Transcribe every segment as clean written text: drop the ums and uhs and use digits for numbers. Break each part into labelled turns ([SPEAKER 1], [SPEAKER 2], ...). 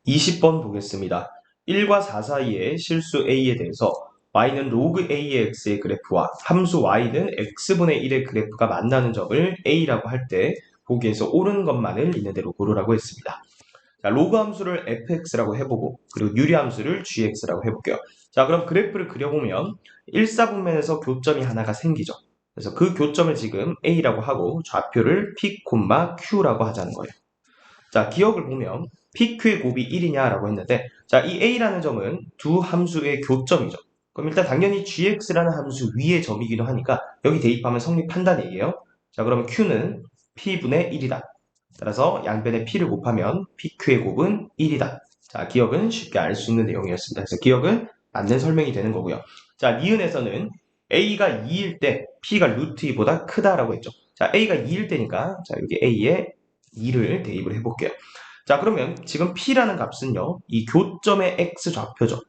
[SPEAKER 1] 20번 보겠습니다. 1과 4 사이의 실수 a에 대해서 y는 로그 a의 x의 그래프와 함수 y는 x분의 1의 그래프가 만나는 점을 a라고 할 때 보기에서 옳은 것만을 있는 대로 고르라고 했습니다. 자, 로그 함수를 fx라고 해보고 그리고 유리 함수를 gx라고 해볼게요. 자, 그럼 그래프를 그려보면 일사분면에서 교점이 하나가 생기죠. 그래서 그 교점을 지금 a라고 하고 좌표를 p, q라고 하자는 거예요. 자, 기억을 보면 PQ의 곱이 1이냐라고 했는데, 자, 이 A라는 점은 두 함수의 교점이죠. 그럼 일단 당연히 GX라는 함수 위의 점이기도 하니까 여기 대입하면 성립한다는 얘기예요. 자, 그러면 Q는 P분의 1이다. 따라서 양변에 P를 곱하면 PQ의 곱은 1이다. 자, 기억은 쉽게 알 수 있는 내용이었습니다. 그래서 기억은 맞는 설명이 되는 거고요. 자, 니은에서는 A가 2일 때 P가 루트 2보다 크다라고 했죠. 자, A가 2일 때니까 자, 여기 A에 2를 대입을 해볼게요. 자, 그러면 지금 P라는 값은요, 이 교점의 X 좌표죠.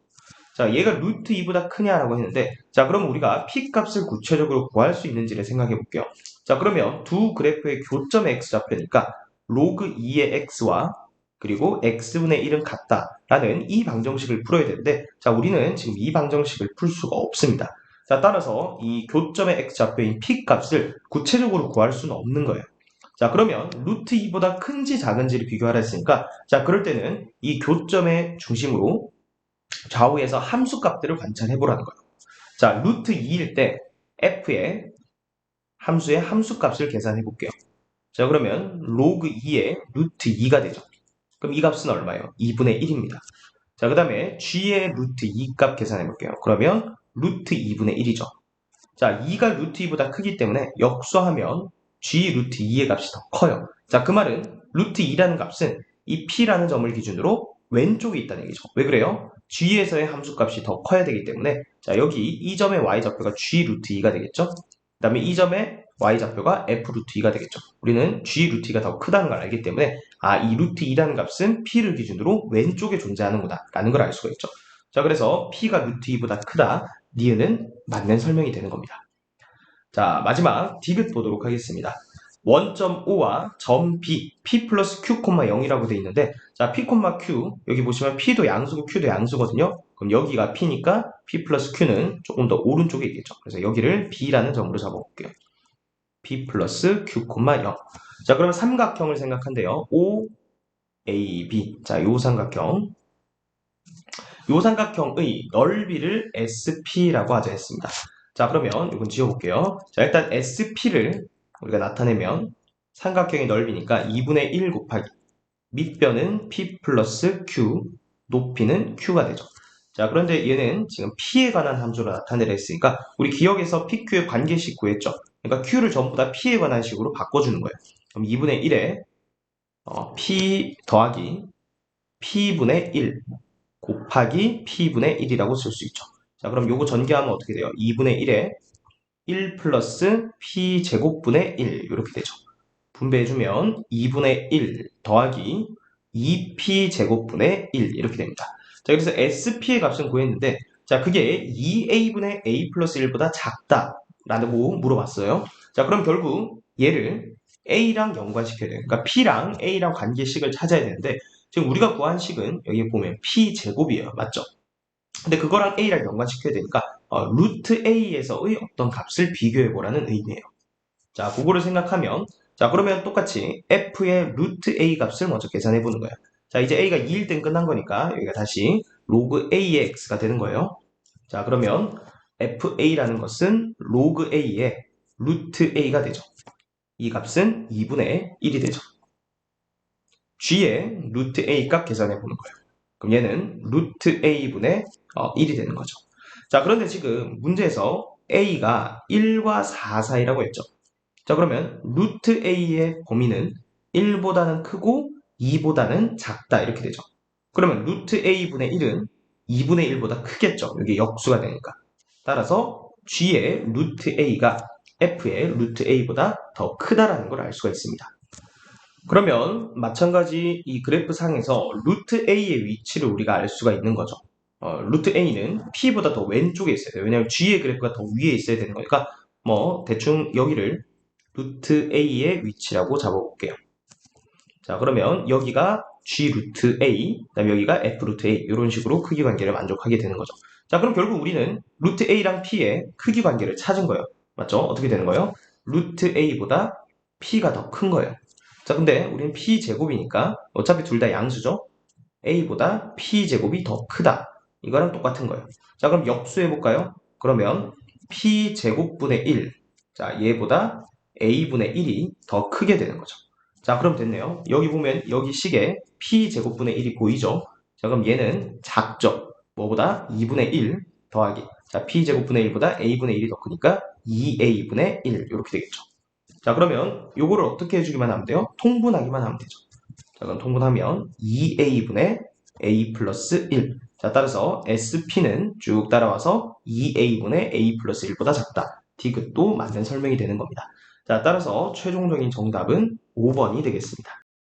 [SPEAKER 1] 자, 얘가 루트 2보다 크냐라고 했는데, 자, 그럼 우리가 P 값을 구체적으로 구할 수 있는지를 생각해 볼게요. 자, 그러면 두 그래프의 교점의 X 좌표니까 로그 2의 X와 그리고 X분의 1은 같다라는 이 방정식을 풀어야 되는데, 자, 우리는 지금 이 방정식을 풀 수가 없습니다. 자, 따라서 이 교점의 X 좌표인 P 값을 구체적으로 구할 수는 없는 거예요. 자, 그러면 루트 2보다 큰지 작은지를 비교하라 했으니까, 자, 그럴 때는 이 교점의 중심으로 좌우에서 함수 값들을 관찰해 보라는 거예요. 자, 루트 2일 때 f의 함수의 함수 값을 계산해 볼게요. 자, 그러면 로그 2의 루트 2가 되죠. 그럼 이 값은 얼마예요? 2분의 1입니다. 자, 그 다음에 g의 루트 2 값 계산해 볼게요. 그러면 루트 2분의 1이죠. 자, 2가 루트 2보다 크기 때문에 역수하면 g 루트 2의 값이 더 커요. 자, 그 말은 루트 2라는 값은 이 p라는 점을 기준으로 왼쪽에 있다는 얘기죠. 왜 그래요? g에서의 함수값이 더 커야 되기 때문에 자, 여기 이 점의 y좌표가 g 루트 2가 되겠죠? 그 다음에 이 점의 y좌표가 f 루트 2가 되겠죠. 우리는 g 루트 2가 더 크다는 걸 알기 때문에 이 루트 2라는 값은 p를 기준으로 왼쪽에 존재하는구나 라는 걸 알 수가 있죠. 자, 그래서 p가 루트 2보다 크다. 니은은 맞는 설명이 되는 겁니다. 자, 마지막 디귿 보도록 하겠습니다. 원점 O와 점 B, P 플러스 Q, 0이라고 되어 있는데, 자, P, Q, 여기 보시면 P도 양수고 Q도 양수거든요. 그럼 여기가 P니까 P 플러스 Q는 조금 더 오른쪽에 있겠죠. 그래서 여기를 B라는 점으로 잡아볼게요. P 플러스 Q, 0. 자, 그러면 삼각형을 생각한대요. O, A, B. 자, 요 삼각형. 요 삼각형의 넓이를 SP라고 하자 했습니다. 자, 그러면 이건 지워볼게요. 자, 일단 SP를 우리가 나타내면 삼각형의 넓이니까 2분의 1 곱하기 밑변은 P 플러스 Q, 높이는 Q가 되죠. 자, 그런데 얘는 지금 P에 관한 함수로 나타내려 했으니까 우리 기억에서 PQ의 관계식 구했죠. 그러니까 Q를 전부 다 P에 관한 식으로 바꿔주는 거예요. 그럼 2분의 1에 P 더하기 P분의 1 곱하기 P분의 1이라고 쓸 수 있죠. 자, 그럼 요거 전개하면 어떻게 돼요? 2분의 1에 1 플러스 P제곱분의 1 이렇게 되죠. 분배해주면 2분의 1 더하기 2P제곱분의 1 이렇게 됩니다. 자, 그래서 SP의 값은 구했는데 자, 그게 2A분의 A 플러스 1보다 작다라고 물어봤어요. 자, 그럼 결국 얘를 A랑 연관시켜야 돼요. 그러니까 P랑 A랑 관계식을 찾아야 되는데 지금 우리가 구한 식은 여기 보면 P제곱이에요. 맞죠? 근데 그거랑 A랑 연관시켜야 되니까 루트 A에서의 어떤 값을 비교해보라는 의미예요. 자, 그거를 생각하면 자, 그러면 똑같이 F의 루트 A 값을 먼저 계산해보는 거예요. 자, 이제 A가 2일 땐 끝난 거니까 여기가 다시 로그 A의 X가 되는 거예요. 자, 그러면 FA라는 것은 로그 A의 루트 A가 되죠. 이 값은 2분의 1이 되죠. G의 루트 A 값 계산해 보는 거예요. 그럼 얘는 루트 A분의 1이 되는 거죠. 자, 그런데 지금 문제에서 A가 1과 4 사이라고 했죠. 자, 그러면 루트 A의 범위는 1보다는 크고 2보다는 작다 이렇게 되죠. 그러면 루트 A분의 1은 2분의 1보다 크겠죠. 여기 역수가 되니까. 따라서 G의 루트 A가 F의 루트 A보다 더 크다라는 걸 알 수가 있습니다. 그러면 마찬가지 이 그래프 상에서 루트 A의 위치를 우리가 알 수가 있는 거죠. 루트 A는 P보다 더 왼쪽에 있어야 돼요. 왜냐하면 G의 그래프가 더 위에 있어야 되는 거니까 뭐 대충 여기를 루트 A의 위치라고 잡아볼게요. 자, 그러면 여기가 G 루트 A, 그다음에 여기가 F 루트 A 이런 식으로 크기 관계를 만족하게 되는 거죠. 자, 그럼 결국 우리는 루트 A랑 P의 크기 관계를 찾은 거예요. 맞죠? 어떻게 되는 거예요? 루트 A보다 P가 더 큰 거예요. 자, 근데 우리는 P 제곱이니까 어차피 둘 다 양수죠? A보다 P 제곱이 더 크다. 이거랑 똑같은 거예요. 자, 그럼 역수해 볼까요? 그러면 P 제곱분의 1. 자, 얘보다 A분의 1이 더 크게 되는 거죠. 자, 그럼 됐네요. 여기 보면 여기 식에 P 제곱분의 1이 보이죠? 자, 그럼 얘는 작죠? 뭐보다? 2분의 1 더하기. 자, P 제곱분의 1보다 A분의 1이 더 크니까 2A분의 1 이렇게 되겠죠. 자, 그러면 요거를 어떻게 해주기만 하면 돼요? 통분하기만 하면 되죠. 자, 그럼 통분하면 2A분의 A 플러스 1. 자, 따라서 SP는 쭉 따라와서 2A분의 A 플러스 1보다 작다. 디귿도 맞는 설명이 되는 겁니다. 자, 따라서 최종적인 정답은 5번이 되겠습니다.